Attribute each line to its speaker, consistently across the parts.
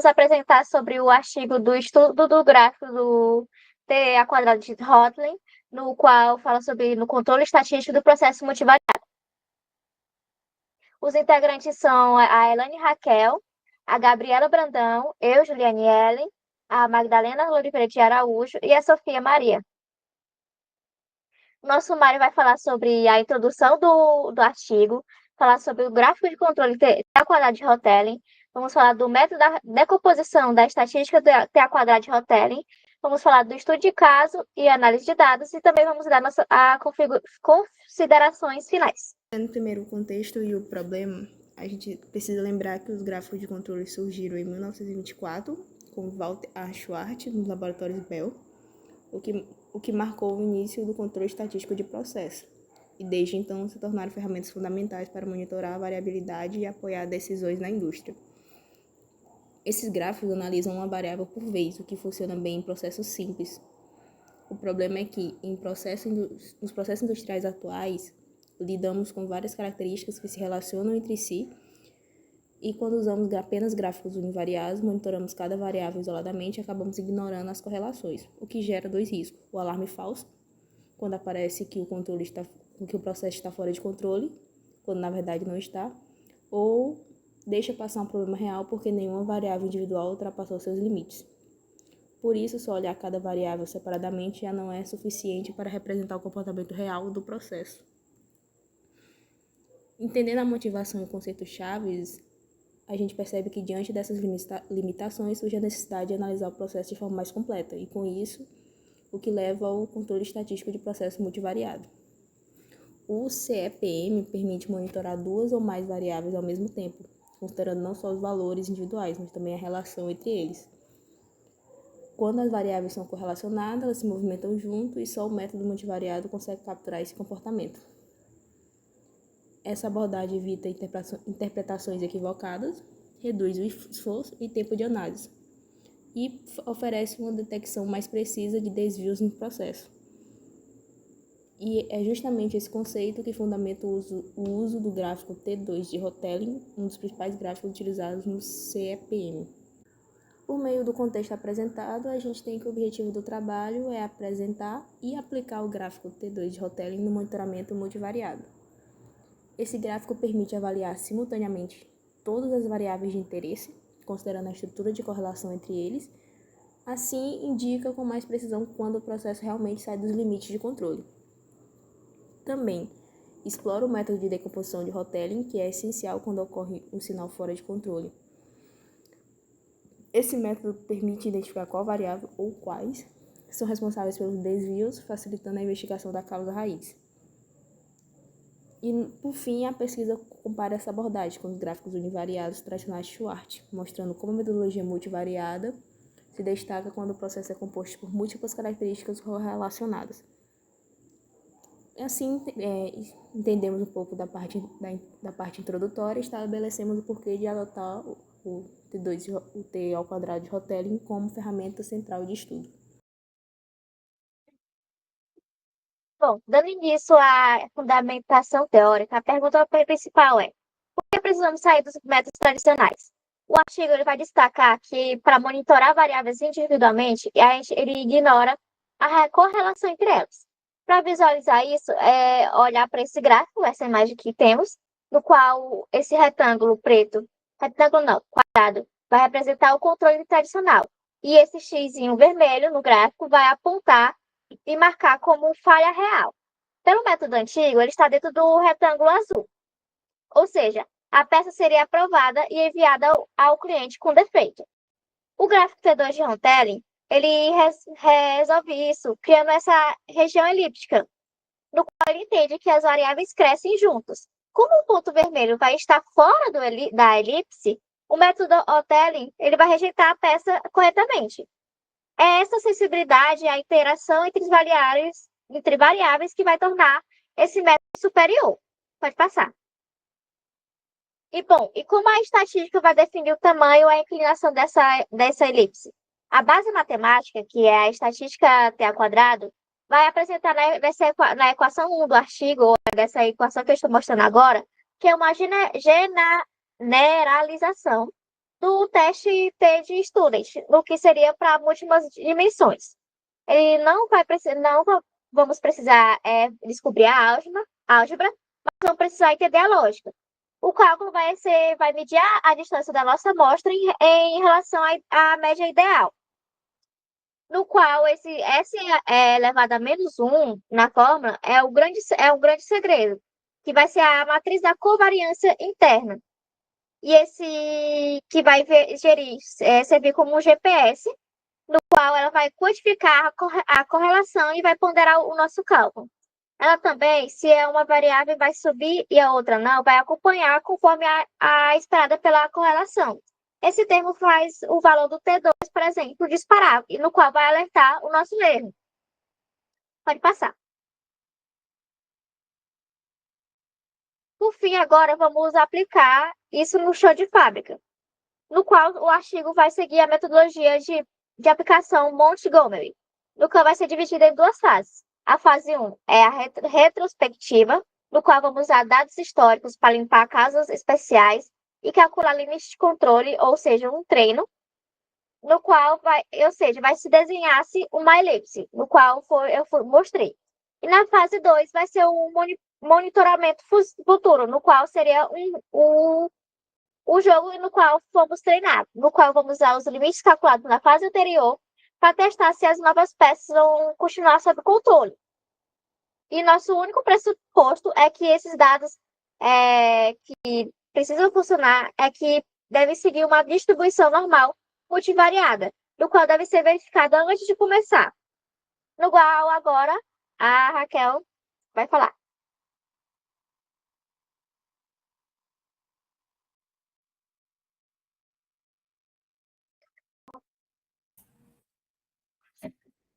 Speaker 1: apresentar sobre o artigo do estudo do gráfico do T a quadrado de Hotelling, no qual fala sobre no controle estatístico do processo multivariado. Os integrantes são a Elaine Raquel, a Gabriela Brandão, eu, Juliane Ellen, a Magdalena Oliveira de Araújo e a Sofia Maria. O nosso Mário vai falar sobre a introdução do artigo, falar sobre o gráfico de controle T a quadrado de Hotelling, vamos falar do método da decomposição da estatística T a quadrado de Hotelling, vamos falar do estudo de caso e análise de dados e também vamos dar considerações finais.
Speaker 2: No primeiro contexto e o problema, a gente precisa lembrar que os gráficos de controle surgiram em 1924 com Walter A. Schwartz nos laboratórios Bell, o que marcou o início do controle estatístico de processo, e desde então se tornaram ferramentas fundamentais para monitorar a variabilidade e apoiar decisões na indústria. Esses gráficos analisam uma variável por vez, o que funciona bem em processos simples. O problema é que, nos processos industriais atuais, lidamos com várias características que se relacionam entre si, e quando usamos apenas gráficos univariados, monitoramos cada variável isoladamente e acabamos ignorando as correlações, o que gera dois riscos: o alarme falso, quando aparece que o processo está fora de controle, quando na verdade não está, ou deixa passar um problema real porque nenhuma variável individual ultrapassou seus limites. Por isso, só olhar cada variável separadamente já não é suficiente para representar o comportamento real do processo. Entendendo a motivação e conceitos chaves, a gente percebe que diante dessas limitações surge a necessidade de analisar o processo de forma mais completa, e com isso, o que leva ao controle estatístico de processo multivariado. O CEPM permite monitorar duas ou mais variáveis ao mesmo tempo, considerando não só os valores individuais, mas também a relação entre eles. Quando as variáveis são correlacionadas, elas se movimentam junto e só o método multivariado consegue capturar esse comportamento. Essa abordagem evita interpretações equivocadas, reduz o esforço e tempo de análise e oferece uma detecção mais precisa de desvios no processo. E é justamente esse conceito que fundamenta o uso do gráfico T2 de Hotelling, um dos principais gráficos utilizados no CEPM. Por meio do contexto apresentado, a gente tem que o objetivo do trabalho é apresentar e aplicar o gráfico T2 de Hotelling no monitoramento multivariado. Esse gráfico permite avaliar simultaneamente todas as variáveis de interesse, considerando a estrutura de correlação entre eles. Assim, indica com mais precisão quando o processo realmente sai dos limites de controle. Também explora o método de decomposição de Hotelling, que é essencial quando ocorre um sinal fora de controle. Esse método permite identificar qual variável ou quais são responsáveis pelos desvios, facilitando a investigação da causa raiz. E, por fim, a pesquisa compara essa abordagem com os gráficos univariados tradicionais de Schwartz, mostrando como a metodologia multivariada se destaca quando o processo é composto por múltiplas características relacionadas. Assim, entendemos um pouco da parte introdutória e estabelecemos o porquê de adotar o T ao quadrado de Hotelling como ferramenta central de estudo.
Speaker 1: Bom, dando início à fundamentação teórica, a pergunta principal é: por que precisamos sair dos métodos tradicionais? O artigo ele vai destacar que, para monitorar variáveis individualmente, ele ignora a correlação entre elas. Para visualizar isso, é olhar para esse gráfico, essa imagem que temos, no qual esse quadrado, vai representar o controle tradicional. E esse xizinho vermelho no gráfico vai apontar e marcar como falha real. Pelo método antigo, ele está dentro do retângulo azul. Ou seja, a peça seria aprovada e enviada ao cliente com defeito. O gráfico T2 de Hotelling, ele resolve isso criando essa região elíptica, no qual ele entende que as variáveis crescem juntos. Como o ponto vermelho vai estar fora da elipse, o método Hotelling ele vai rejeitar a peça corretamente. É essa sensibilidade à interação entre variáveis que vai tornar esse método superior. Pode passar. E como a estatística vai definir o tamanho ou a inclinação dessa elipse? A base matemática, que é a estatística T ao quadrado, vai apresentar na equação 1 do artigo, ou dessa equação que eu estou mostrando agora, que é uma generalização do teste T de Student, no que seria para múltiplas dimensões. Ele não vai precisar, não vamos precisar descobrir a álgebra, mas vamos precisar entender a lógica. O cálculo vai medir a distância da nossa amostra em relação à média ideal, no qual esse S elevado a menos 1 na fórmula é um grande segredo, que vai ser a matriz da covariância interna. E esse que vai servir como um GPS, no qual ela vai quantificar a correlação e vai ponderar o nosso cálculo. Ela também, se é uma variável vai subir e a outra não, vai acompanhar conforme a esperada pela correlação. Esse termo faz o valor do T2, por exemplo, disparar, e no qual vai alertar o nosso erro. Pode passar. Por fim, agora vamos aplicar isso no chão de fábrica, no qual o artigo vai seguir a metodologia de aplicação Montgomery, no qual vai ser dividida em duas fases. A fase 1 é a retrospectiva, no qual vamos usar dados históricos para limpar casos especiais e calcular limites de controle, ou seja, um treino, no qual vai se desenhar-se uma elipse, no qual eu mostrei. E na fase 2 vai ser o monitoramento futuro, no qual seria o jogo no qual fomos treinados, no qual vamos usar os limites calculados na fase anterior para testar se as novas peças vão continuar sob controle. E nosso único pressuposto é que esses dados que precisam funcionar é que devem seguir uma distribuição normal multivariada, no qual deve ser verificada antes de começar. No qual agora a Raquel vai falar.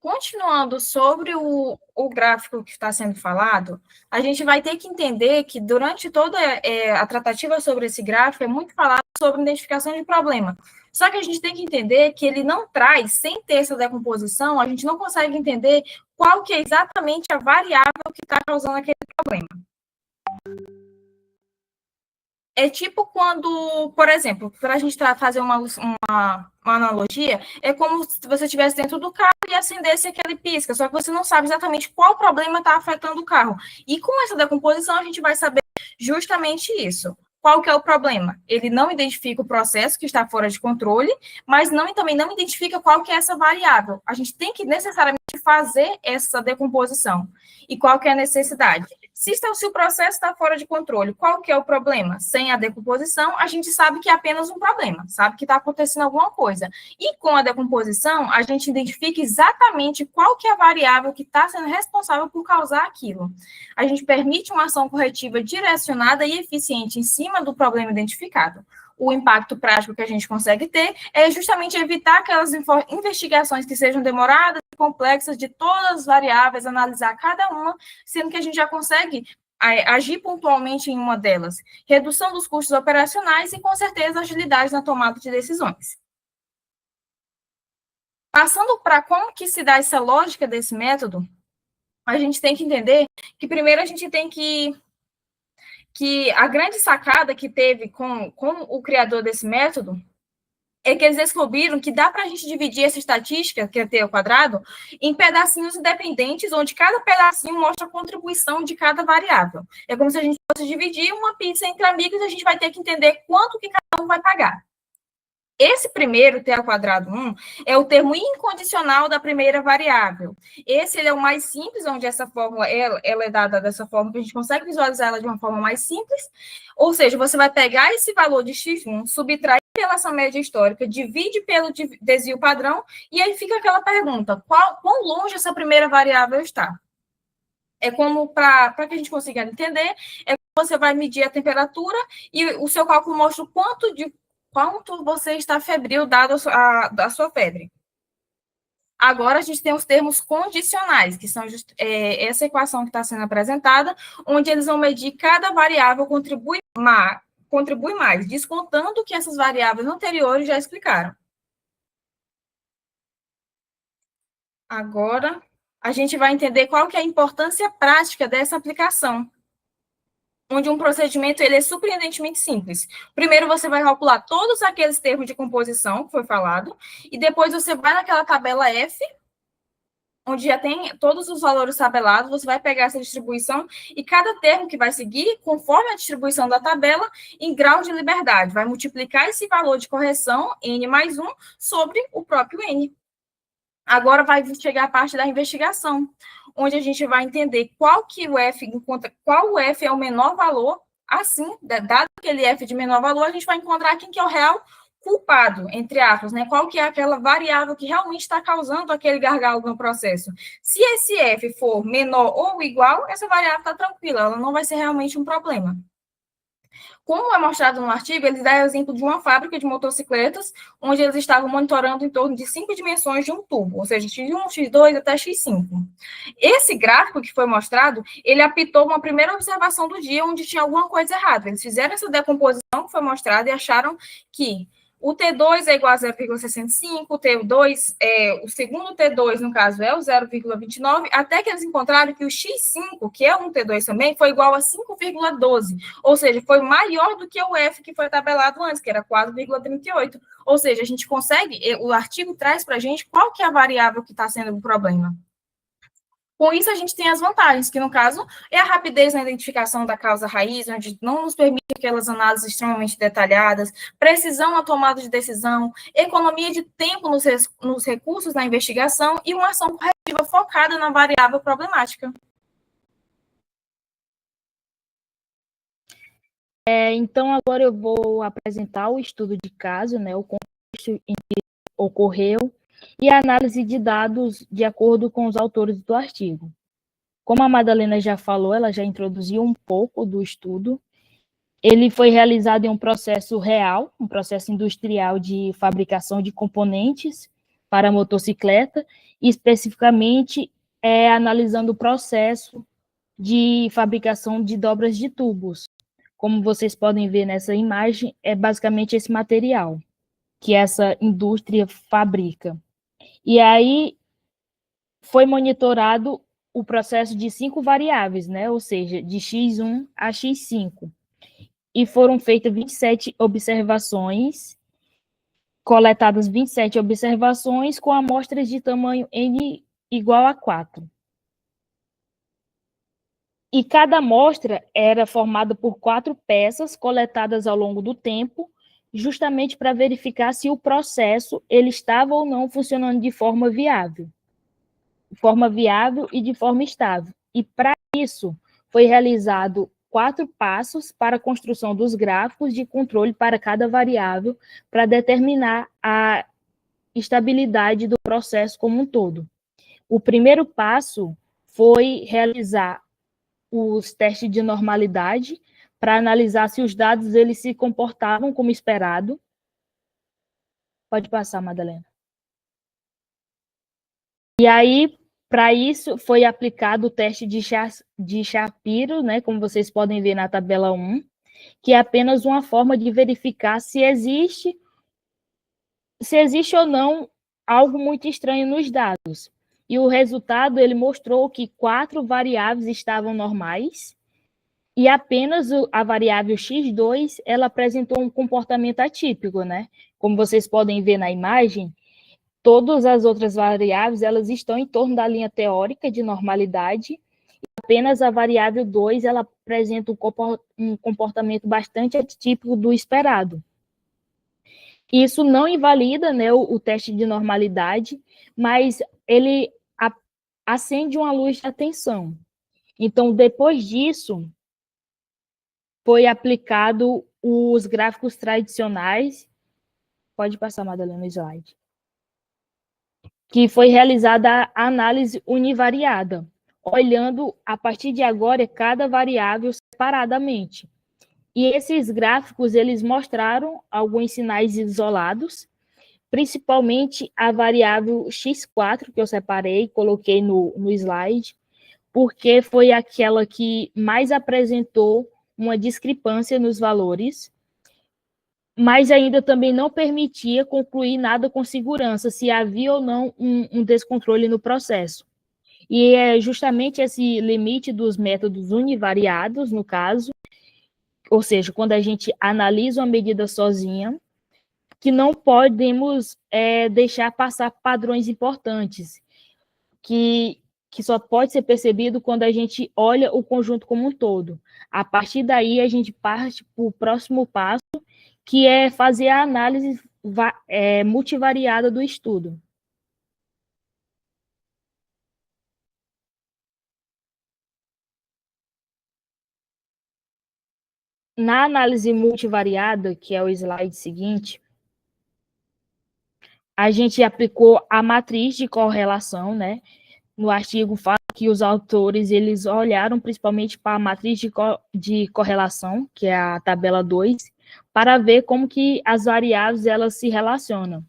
Speaker 3: Continuando sobre o gráfico que está sendo falado, a gente vai ter que entender que durante toda a tratativa sobre esse gráfico é muito falado sobre identificação de problema. Só que a gente tem que entender que ele não traz, sem ter essa decomposição, a gente não consegue entender qual que é exatamente a variável que está causando aquele problema. É tipo quando, por exemplo, para a gente fazer uma analogia, é como se você estivesse dentro do carro e acendesse aquele pisca, só que você não sabe exatamente qual problema está afetando o carro. E com essa decomposição, a gente vai saber justamente isso. Qual que é o problema? Ele não identifica o processo que está fora de controle, mas também não identifica qual que é essa variável. A gente tem que necessariamente fazer essa decomposição. E qual que é a necessidade? Se o processo está fora de controle, qual que é o problema? Sem a decomposição, a gente sabe que é apenas um problema, sabe que está acontecendo alguma coisa. E com a decomposição, a gente identifica exatamente qual que é a variável que está sendo responsável por causar aquilo. A gente permite uma ação corretiva direcionada e eficiente em cima do problema identificado. O impacto prático que a gente consegue ter é justamente evitar aquelas investigações que sejam demoradas e complexas de todas as variáveis, analisar cada uma, sendo que a gente já consegue agir pontualmente em uma delas. Redução dos custos operacionais e, com certeza, agilidade na tomada de decisões. Passando para como que se dá essa lógica desse método, a gente tem que entender que, primeiro, a gente tem que a grande sacada que teve com o criador desse método é que eles descobriram que dá para a gente dividir essa estatística, que é T ao quadrado, em pedacinhos independentes, onde cada pedacinho mostra a contribuição de cada variável. É como se a gente fosse dividir uma pizza entre amigos e a gente vai ter que entender quanto que cada um vai pagar. Esse primeiro, T ao quadrado 1, é o termo incondicional da primeira variável. Esse ele é o mais simples, onde essa fórmula ela é dada dessa forma, que a gente consegue visualizar ela de uma forma mais simples. Ou seja, você vai pegar esse valor de x1, subtrair pela essa média histórica, divide pelo desvio padrão, e aí fica aquela pergunta, quão longe essa primeira variável está? É como, para que a gente consiga entender, é que você vai medir a temperatura e o seu cálculo mostra o quanto você está febril dado a sua febre. Agora, a gente tem os termos condicionais, que são essa equação que está sendo apresentada, onde eles vão medir cada variável contribui mais, descontando que essas variáveis anteriores já explicaram. Agora, a gente vai entender qual que é a importância prática dessa aplicação. onde um procedimento ele é surpreendentemente simples. Primeiro, você vai calcular todos aqueles termos de composição que foi falado, e depois você vai naquela tabela F, onde já tem todos os valores tabelados, você vai pegar essa distribuição e cada termo que vai seguir, conforme a distribuição da tabela, em grau de liberdade, vai multiplicar esse valor de correção, n mais 1, sobre o próprio n. Agora vai chegar a parte da investigação, onde a gente vai entender qual o F é o menor valor, assim, dado aquele F de menor valor, a gente vai encontrar quem que é o real culpado, entre aspas, né? Qual que é aquela variável que realmente está causando aquele gargalo no processo. Se esse F for menor ou igual, essa variável está tranquila, ela não vai ser realmente um problema. Como é mostrado no artigo, eles dão o exemplo de uma fábrica de motocicletas, onde eles estavam monitorando em torno de 5 dimensões de um tubo, ou seja, X1, X2 até X5. Esse gráfico que foi mostrado, ele apitou uma primeira observação do dia, onde tinha alguma coisa errada. Eles fizeram essa decomposição que foi mostrada e acharam que o T2 é igual a 0,65, o T2, o segundo T2, no caso, é o 0,29, até que eles encontraram que o X5, que é um T2 também, foi igual a 5,12, ou seja, foi maior do que o F que foi tabelado antes, que era 4,38. Ou seja, a gente consegue, o artigo traz para a gente qual que é a variável que está sendo o problema. Com isso, a gente tem as vantagens, que no caso é a rapidez na identificação da causa raiz, onde não nos permite aquelas análises extremamente detalhadas, precisão na tomada de decisão, economia de tempo nos recursos da investigação e uma ação corretiva focada na variável problemática.
Speaker 2: Então, agora eu vou apresentar o estudo de caso, né, o contexto em que ocorreu, e a análise de dados de acordo com os autores do artigo. Como a Madalena já falou, ela já introduziu um pouco do estudo. Ele foi realizado em um processo real, um processo industrial de fabricação de componentes para motocicleta, e especificamente analisando o processo de fabricação de dobras de tubos. Como vocês podem ver nessa imagem, é basicamente esse material que essa indústria fabrica. E aí foi monitorado o processo de 5 variáveis, né? Ou seja, de X1 a X5. E foram feitas 27 observações, coletadas 27 observações com amostras de tamanho N igual a 4. E cada amostra era formada por 4 peças coletadas ao longo do tempo, justamente para verificar se o processo ele estava ou não funcionando de forma viável e de forma estável. E para isso foi realizado 4 passos para a construção dos gráficos de controle para cada variável, para determinar a estabilidade do processo como um todo. O primeiro passo foi realizar os testes de normalidade, para analisar se os dados eles se comportavam como esperado. Pode passar, Madalena. E aí, para isso, foi aplicado o teste de Shapiro, né, como vocês podem ver na tabela 1, que é apenas uma forma de verificar se existe ou não algo muito estranho nos dados. E o resultado, ele mostrou que 4 variáveis estavam normais, e apenas a variável X2, ela apresentou um comportamento atípico, né? Como vocês podem ver na imagem, todas as outras variáveis, elas estão em torno da linha teórica de normalidade, e apenas a variável 2, ela apresenta um comportamento bastante atípico do esperado. Isso não invalida, né, o teste de normalidade, mas ele acende uma luz de atenção. Então, depois disso, foi aplicado os gráficos tradicionais. Pode passar, Madalena, o slide. Que foi realizada a análise univariada, olhando, a partir de agora, cada variável separadamente. E esses gráficos, eles mostraram alguns sinais isolados, principalmente a variável X4, que eu separei, coloquei no slide, porque foi aquela que mais apresentou uma discrepância nos valores, mas ainda também não permitia concluir nada com segurança, se havia ou não um descontrole no processo. E é justamente esse limite dos métodos univariados, no caso,
Speaker 4: ou seja, quando a gente analisa uma medida sozinha, que não podemos deixar passar padrões importantes, que só pode ser percebido quando a gente olha o conjunto como um todo. A partir daí, a gente parte para o próximo passo, que é fazer a análise multivariada do estudo. Na análise multivariada, que é o slide seguinte, a gente aplicou a matriz de correlação, né? No artigo fala que os autores eles olharam principalmente para a matriz de correlação, que é a tabela 2, para ver como que as variáveis elas se relacionam.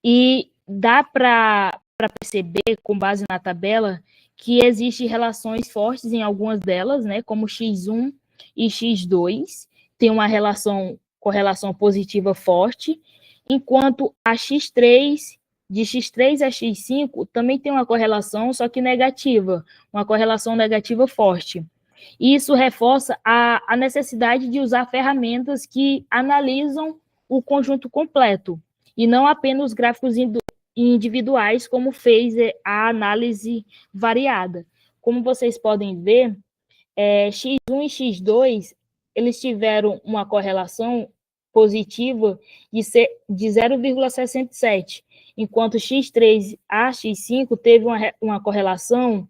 Speaker 4: E dá para perceber, com base na tabela, que existem relações fortes em algumas delas, né, como x1 e x2, tem uma correlação positiva forte, enquanto a x3, de x3 a x5, também tem uma correlação, só que negativa, uma correlação negativa forte. E isso reforça a necessidade de usar ferramentas que analisam o conjunto completo, e não apenas gráficos individuais, como fez a análise variada. Como vocês podem ver, x1 e x2, eles tiveram uma correlação positiva de 0,67, enquanto x3 a x5 teve uma correlação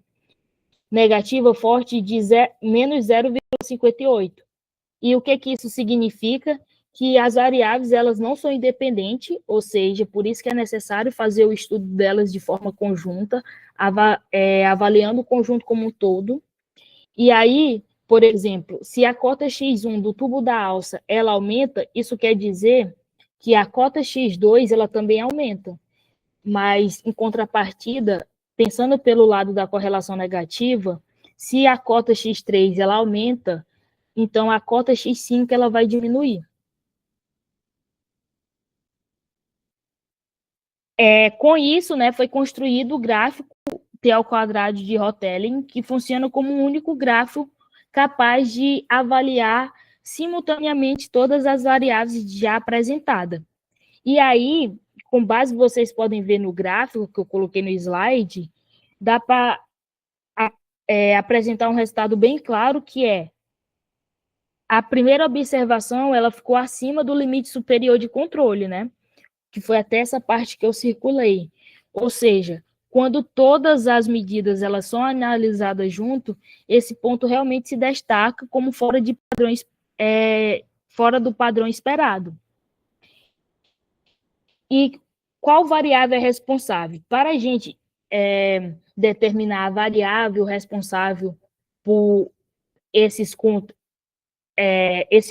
Speaker 4: negativa forte de menos 0,58. E o que isso significa? Que as variáveis elas não são independentes, ou seja, por isso que é necessário fazer o estudo delas de forma conjunta, avaliando o conjunto como um todo. E aí, por exemplo, se a cota X1 do tubo da alça ela aumenta, isso quer dizer que a cota X2 ela também aumenta. Mas, em contrapartida, pensando pelo lado da correlação negativa, se a cota X3 ela aumenta, então a cota X5 ela vai diminuir. Com isso, né, foi construído o gráfico T ao quadrado de Hotelling, que funciona como um único gráfico capaz de avaliar simultaneamente todas as variáveis já apresentadas. E aí, com base, vocês podem ver no gráfico que eu coloquei no slide, dá para apresentar um resultado bem claro, que é a primeira observação, ela ficou acima do limite superior de controle, né? Que foi até essa parte que eu circulei. Ou seja, quando todas as medidas elas são analisadas junto, esse ponto realmente se destaca como fora do padrão esperado. E qual variável é responsável? Para a gente determinar a variável responsável por esse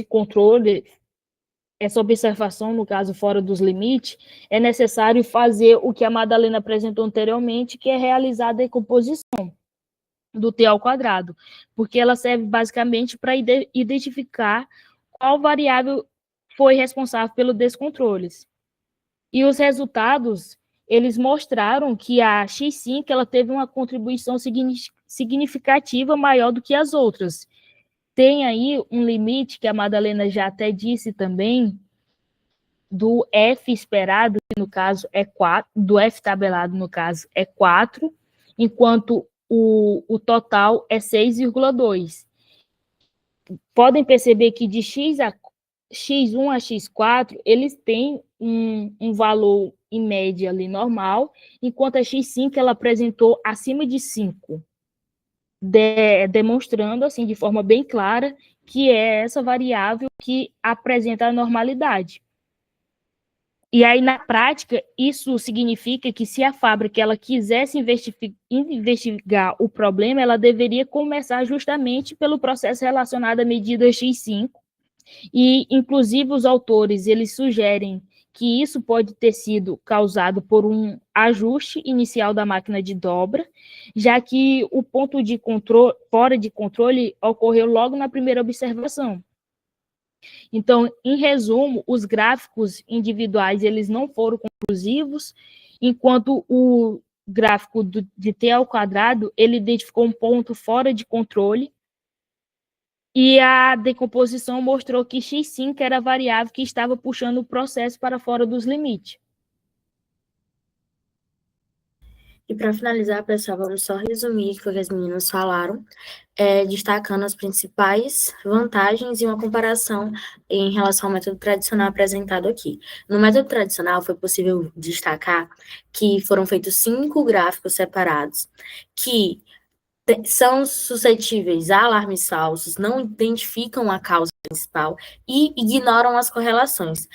Speaker 4: controle, essa observação, no caso, fora dos limites, é necessário fazer o que a Madalena apresentou anteriormente, que é realizar a decomposição do T ao quadrado, porque ela serve basicamente para identificar qual variável foi responsável pelos descontroles. E os resultados, eles mostraram que a X5 ela teve uma contribuição significativa maior do que as outras. Tem aí um limite, que a Madalena já até disse também, do F esperado, que no caso é 4, do F tabelado, no caso, é 4, enquanto o total é 6,2. Podem perceber que de X1 a X4, eles têm um valor em média ali normal, enquanto a X5 ela apresentou acima de 5, demonstrando assim de forma bem clara que é essa variável que apresenta a normalidade. E aí, na prática, isso significa que se a fábrica ela quisesse investigar o problema, ela deveria começar justamente pelo processo relacionado à medida X5, e, inclusive, os autores eles sugerem que isso pode ter sido causado por um ajuste inicial da máquina de dobra, já que o ponto de controle, fora de controle ocorreu logo na primeira observação. Então, em resumo, os gráficos individuais eles não foram conclusivos, enquanto o gráfico de T ao quadrado ele identificou um ponto fora de controle, E a decomposição mostrou que x5 era a variável que estava puxando o processo para fora dos limites.
Speaker 5: E para finalizar, pessoal, vamos só resumir o que as meninas falaram, destacando as principais vantagens e uma comparação em relação ao método tradicional apresentado aqui. No método tradicional, foi possível destacar que foram feitos 5 gráficos separados, que são suscetíveis a alarmes falsos, não identificam a causa principal e ignoram as correlações.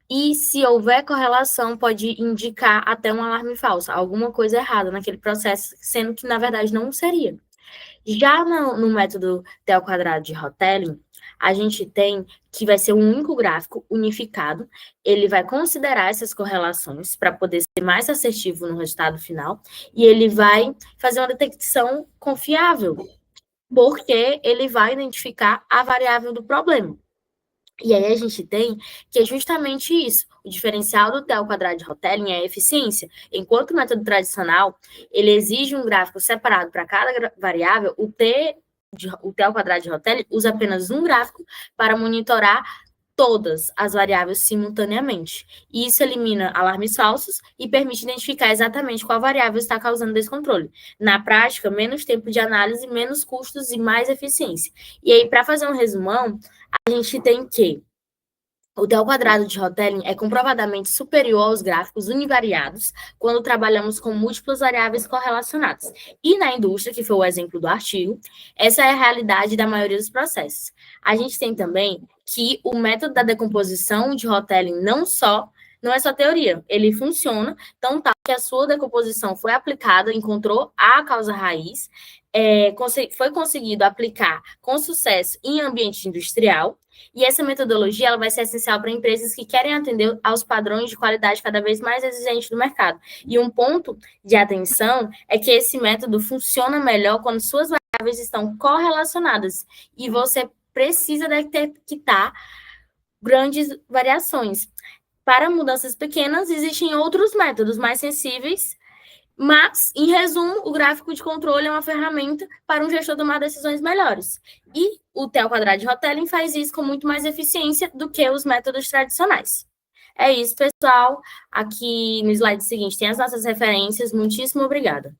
Speaker 5: E se houver correlação, pode indicar até um alarme falso, alguma coisa errada naquele processo, sendo que, na verdade, não seria. Já no método T ao quadrado de Hotelling, a gente tem que vai ser um único gráfico unificado, ele vai considerar essas correlações para poder ser mais assertivo no resultado final, e ele vai fazer uma detecção confiável, porque ele vai identificar a variável do problema. E aí a gente tem que é justamente isso. O diferencial do T ao quadrado de Hotelling é a eficiência. Enquanto o método tradicional, ele exige um gráfico separado para cada variável, o T ao quadrado de Hotelling usa apenas um gráfico para monitorar todas as variáveis simultaneamente. E isso elimina alarmes falsos e permite identificar exatamente qual variável está causando descontrole. Na prática, menos tempo de análise, menos custos e mais eficiência. E aí, para fazer um resumão, a gente tem que o T ao quadrado de Hotelling é comprovadamente superior aos gráficos univariados quando trabalhamos com múltiplas variáveis correlacionadas. E na indústria, que foi o exemplo do artigo, essa é a realidade da maioria dos processos. A gente tem também que o método da decomposição de Hotelling não é só teoria, ele funciona, tão tal que a sua decomposição foi aplicada, encontrou a causa raiz, foi conseguido aplicar com sucesso em ambiente industrial, e essa metodologia ela vai ser essencial para empresas que querem atender aos padrões de qualidade cada vez mais exigentes do mercado. E um ponto de atenção é que esse método funciona melhor quando suas variáveis estão correlacionadas e você precisa detectar grandes variações. Para mudanças pequenas, existem outros métodos mais sensíveis, mas, em resumo, o gráfico de controle é uma ferramenta para um gestor tomar decisões melhores. E o T ao quadrado de Hotelling faz isso com muito mais eficiência do que os métodos tradicionais. É isso, pessoal. Aqui no slide seguinte tem as nossas referências. Muitíssimo obrigada.